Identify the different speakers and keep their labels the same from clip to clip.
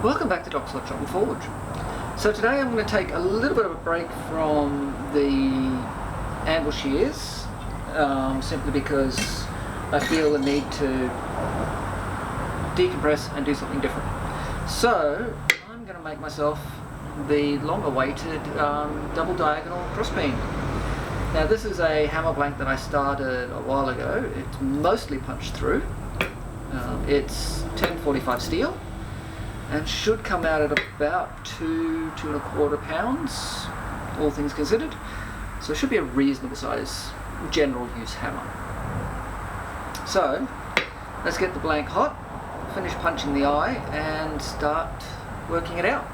Speaker 1: Welcome back to Doc's Hot Shop and Forge. So today I'm going to take a little bit of a break from the anvil shears, simply because I feel the need to decompress and do something different. So I'm going to make myself the long-awaited double diagonal cross peen. Now this is a hammer blank that I started a while ago. It's mostly punched through. It's 1045 steel and should come out at about 2.25 pounds, all things considered. So it should be a reasonable size general use hammer. So let's get the blank hot, finish punching the eye and start working it out.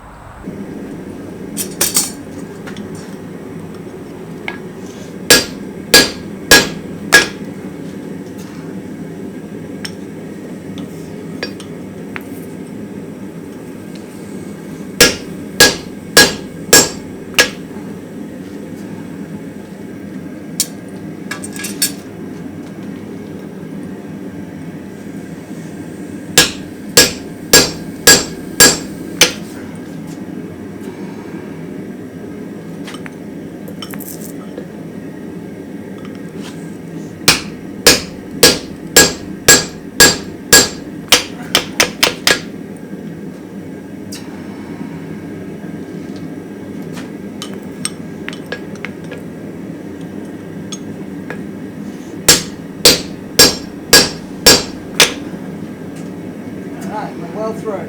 Speaker 1: Right, we're well through.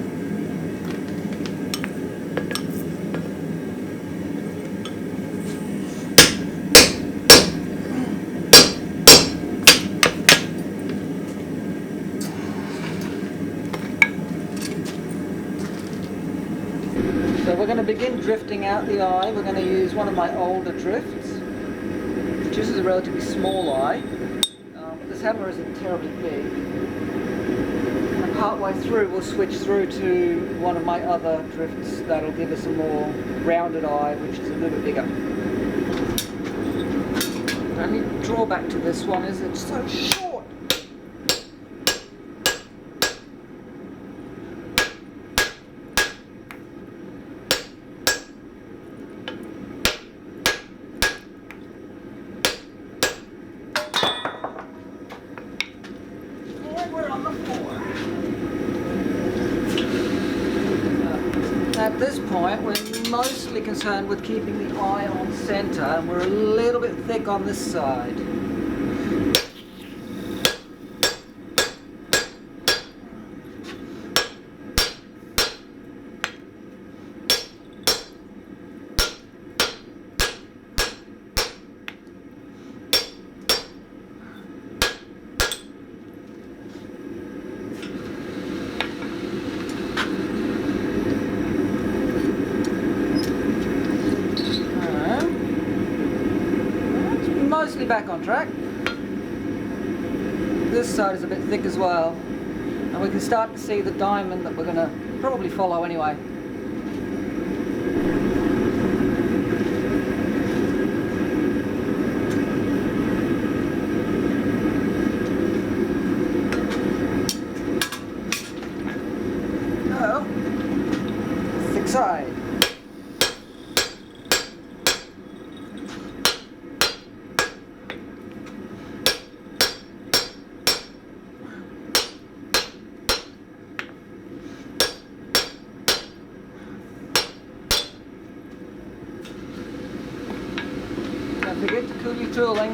Speaker 1: So we're going to begin drifting out the eye. We're going to use one of my older drifts, which is a relatively small eye. This hammer isn't terribly big. And partway through we'll switch through to one of my other drifts that'll give us a more rounded eye, which is a little bit bigger. The only drawback to this one is it's so short. We're on the floor. At this point, we're mostly concerned with keeping the eye on center, and we're a little bit thick on this side. Mostly back on track. This side is a bit thick as well, and we can start to see the diamond that we're going to probably follow anyway. Oh, thick side. Don't forget to cool your tooling.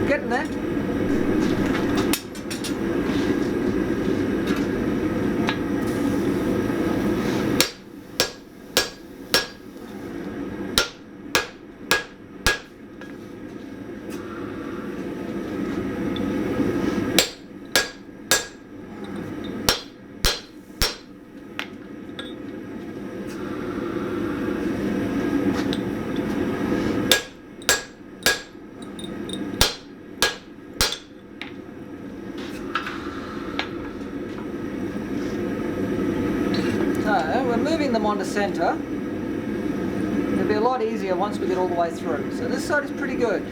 Speaker 1: Getting there. So we're moving them onto centre. It'll be a lot easier once we get all the way through. So this side is pretty good.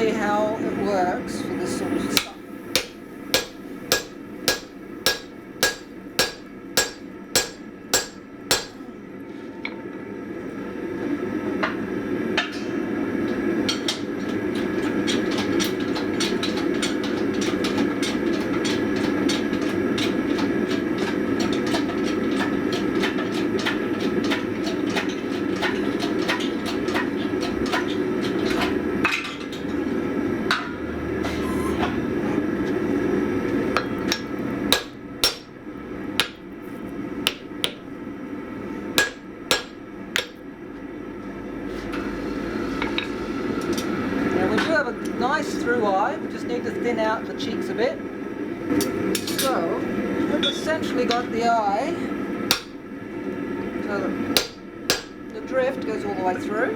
Speaker 1: see how it works for this sort of stuff. Nice through eye, we just need to thin out the cheeks a bit. So, we've essentially got the eye, so the drift goes all the way through.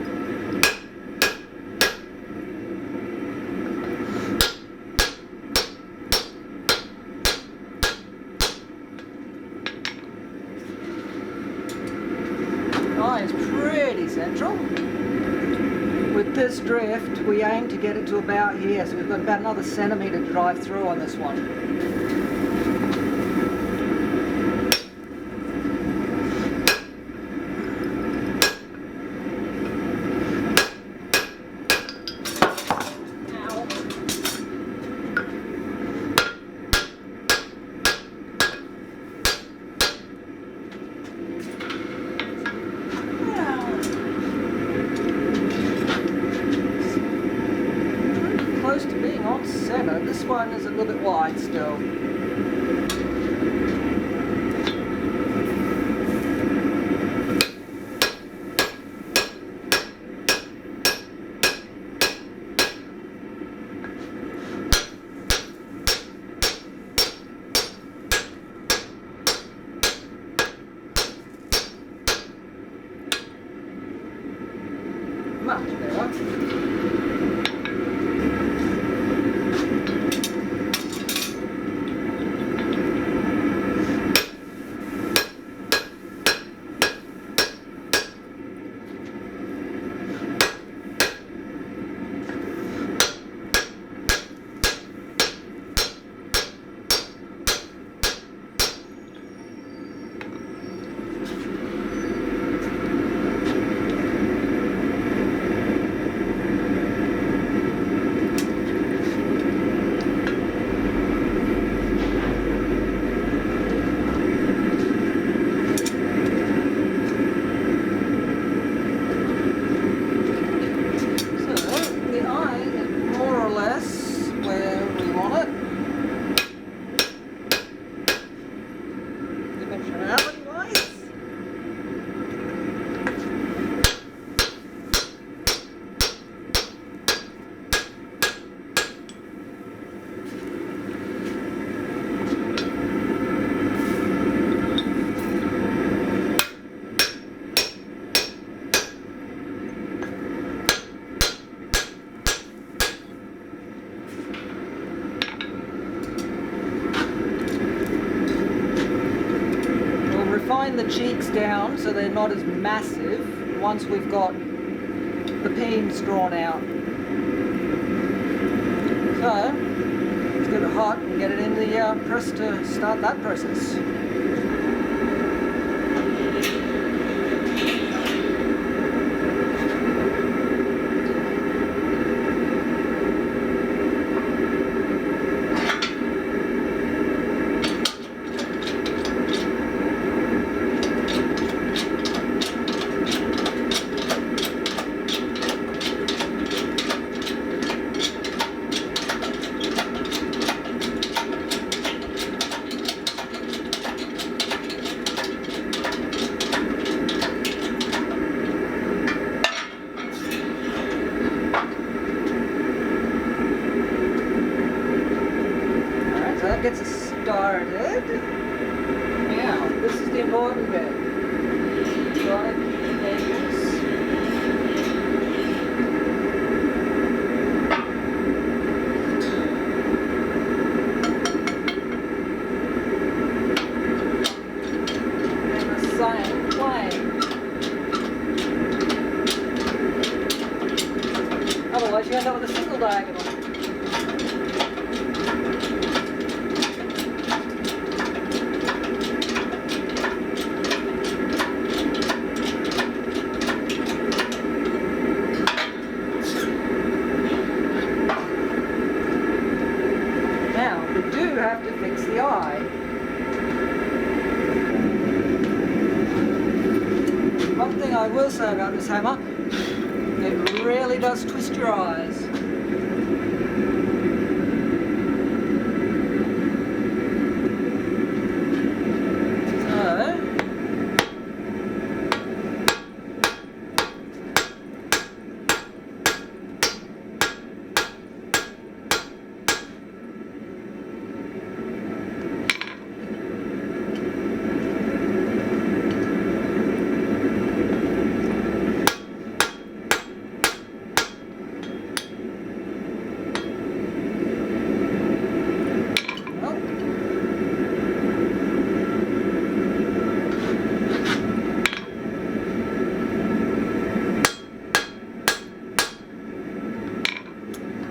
Speaker 1: The eye is pretty central. With this drift, we aim to get it to about here, so we've got about another centimetre to drive through on this one. To being on centre, this one is a little bit wide still. Much better. Refine the cheeks down so they're not as massive once we've got the peens drawn out. So, let's get it hot and get it in the press to start that process. That gets us started. Now, this is the important bit. Gotta keep things. In the same plane. Otherwise, you end up with a single diagonal. have to fix the eye. One thing I will say about this hammer, it really does twist your eyes.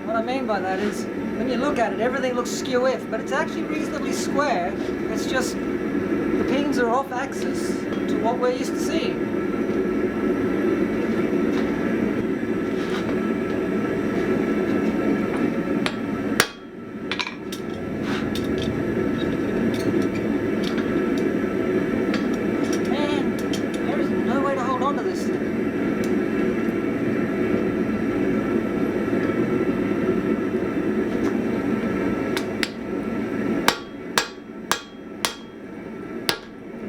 Speaker 1: What I mean by that is, when you look at it, everything looks skew-if, but it's actually reasonably square. It's just the pins are off axis to what we're used to seeing. Man, there is no way to hold on to this thing.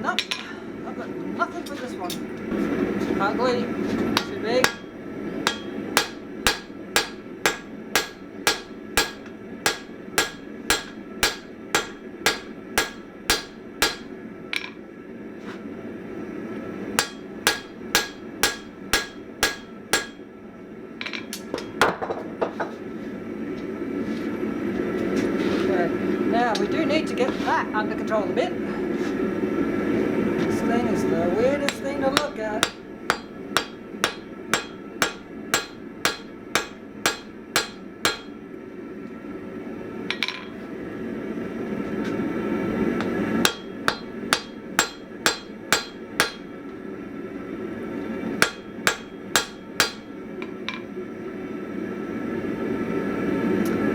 Speaker 1: Nope, I've got nothing for this one. Ugly, too big. Okay, now we do need to get that under control a bit. This thing is the weirdest thing to look at.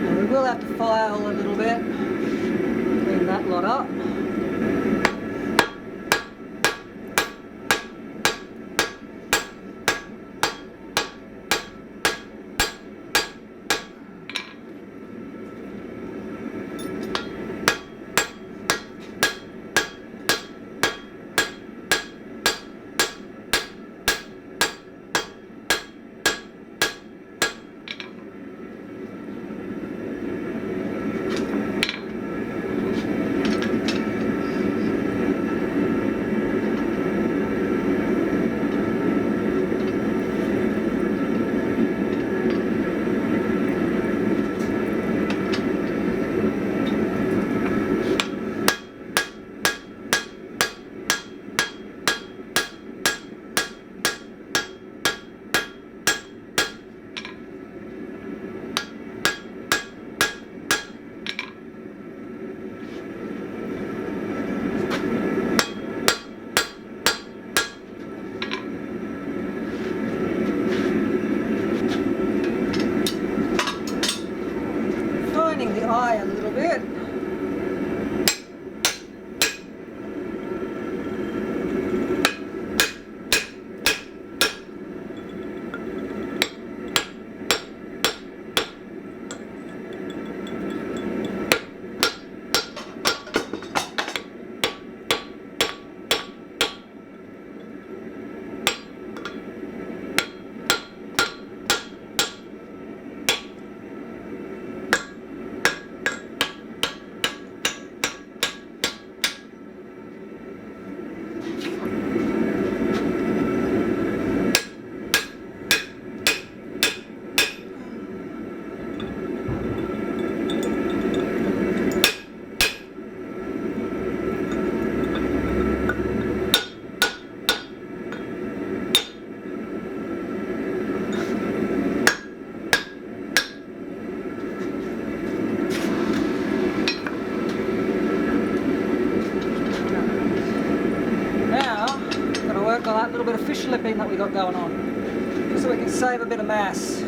Speaker 1: And we will have to file a little bit, clean that lot up. The eye a little bit. Work on that little bit of fish lipping that we got going on, just so we can save a bit of mass.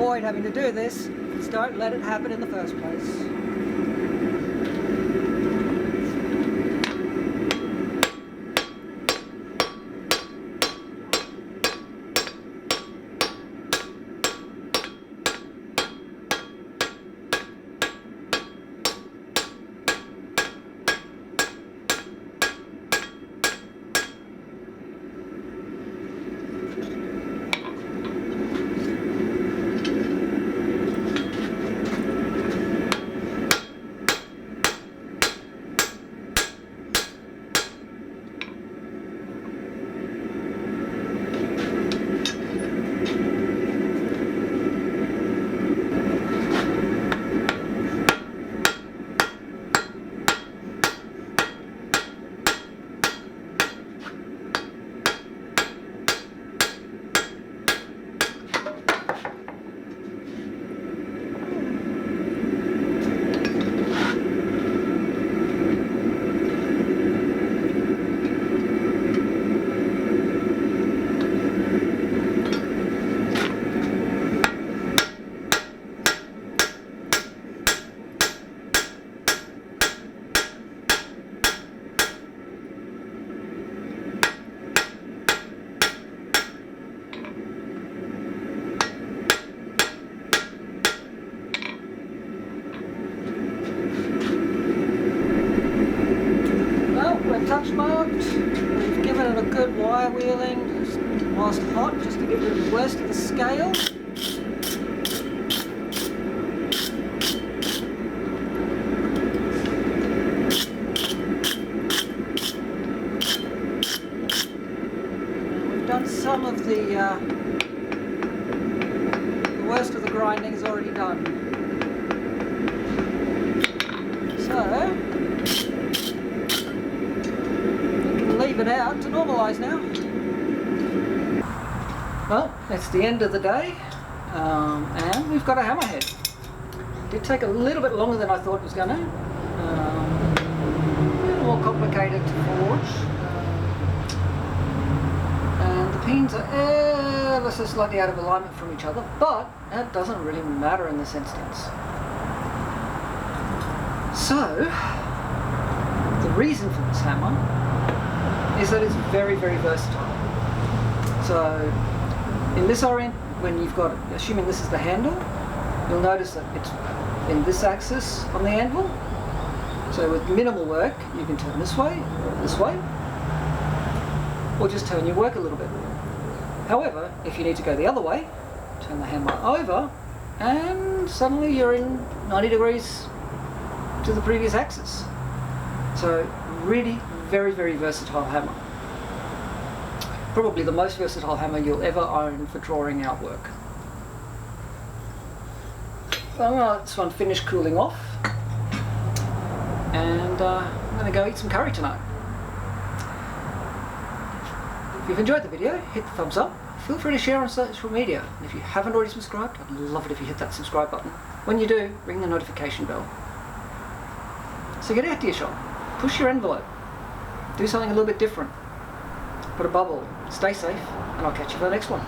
Speaker 1: avoid having to do this, just don't let it happen in the first place. Touch marked. We've given it a good wire wheeling just whilst hot, just to give it the worst of the scale. We've done some of the worst of the grinding is already done. So leave it out to normalise now. Well, it's the end of the day, and we've got a hammerhead. It did take a little bit longer than I thought it was going to. A little more complicated to forge. And the pins are ever so slightly out of alignment from each other, but that doesn't really matter in this instance. So, the reason for this hammer is that it's very, very versatile. So in this orient, when you've got, assuming this is the handle, you'll notice that it's in this axis on the anvil. So with minimal work, you can turn this way, or just turn your work a little bit. However, if you need to go the other way, turn the hammer over, and suddenly you're in 90 degrees to the previous axis. So really, very, very versatile hammer. Probably the most versatile hammer you'll ever own for drawing out work. So I'm going to let this one finish cooling off, and I'm going to go eat some curry tonight. If you've enjoyed the video, hit the thumbs up. Feel free to share on social media. And if you haven't already subscribed, I'd love it if you hit that subscribe button. When you do, ring the notification bell. So get out to your shop, push your envelope, do something a little bit different, put a bubble, stay safe, and I'll catch you for the next one.